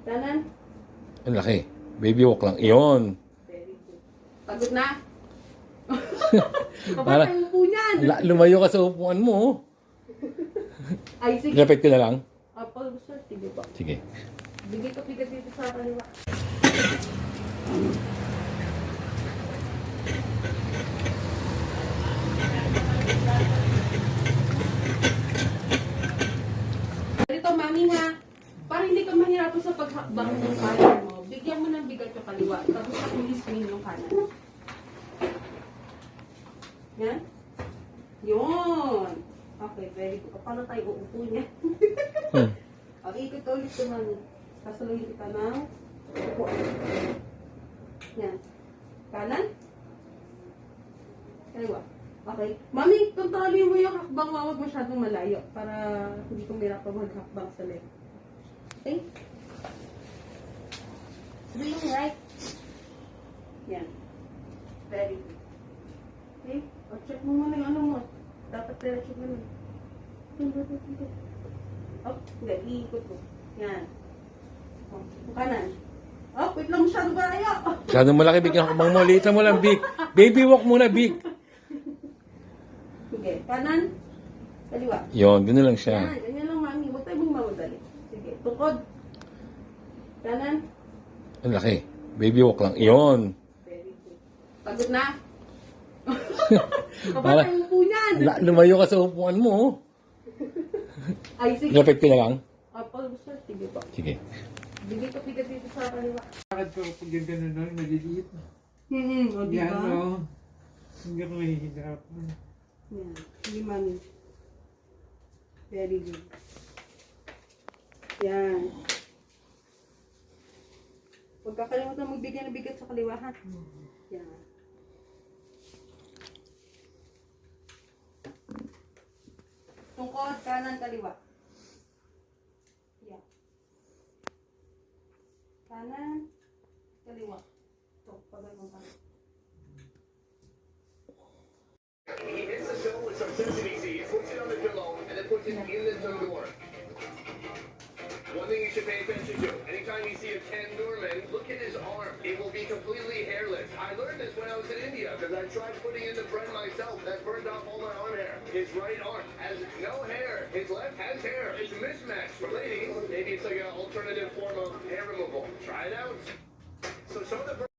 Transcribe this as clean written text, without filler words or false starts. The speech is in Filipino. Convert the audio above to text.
Kanan. Ang laki. Baby walk lang. Iyon. Very good. Pagod na? Para- Kapag upo niyan. Lumayo ka sa upuan mo. Ay, sige. Lapit ko na lang. Apo, sir. Sige po. Sige. Bigay ko pigat dito sa kaliwa. Ganito, mami ha. Para hindi ka mahirapan sa paghakbang ng kanan mo, bigyan mo ng bigat yung kaliwa. Tapos i-swing yung kanan. Yan. Yun. Okay, very good. Paano tayo uupo niya? Okay, ikot ulit ito, mami. Kasaluhin kita ng upo. Yan. Kanan. Kaliwa. Okay. Mami, kontrolin mo yung hakbang mo. Huwag masyadong malayo para hindi ko mira pa maghakbang sa left. Okay? Swing right. Yan. Very good. Okay? O, check mo muna yung ano mo. Dapat diretso mo nun. Oh, hindi. Iikot mo. Yan. Oh, kanan. Oh, wait lang masyado ba kayo? Masyadong malaki, Big. Ang hakbang mo. Liitan mo lang, Big. Baby walk muna, Big. Sige. Kanan. Kaliwa. Yun, gano'n lang siya. Yan. Ganyan lang, mami. Huwag tayo magmamadali. Sige. Tukod. Kanan. Ang laki. Baby walk lang. Iyon. Very good. Pagod na? Kapag Para- tayo upo niyan. Lumayo ka sa upuan mo. Ay, sige. Lapit ko na lang. Apo, sir. Sige po. Sige. Bigay ko pigat dito sa kaliwa. Bakit ko pag yung gano'n nun, maliliit? O, di Yan, ba? no? Hindi ako mahihirapan. Yan. Sige, mami. Very good. Yan. Huwag kakalimutan magbigay ng bigat sa kaliwa, ha? Yan. Tungkod, kanan, kaliwa. Yan. Kanan, kaliwa. Ito, pagay mo pa. He hits the toe with some sesame seeds, puts it on the pillow, and then puts it in the tandoor. One thing you should pay attention to, anytime you see a tandoorman, look at his arm. It will be completely hairless. I learned this when I was in India, because I tried putting in the bread myself. That burned off all my arm hair. His right arm has no hair. His left has hair. It's a mismatch. For ladies, maybe it's like an alternative form of hair removal. Try it out. So some of the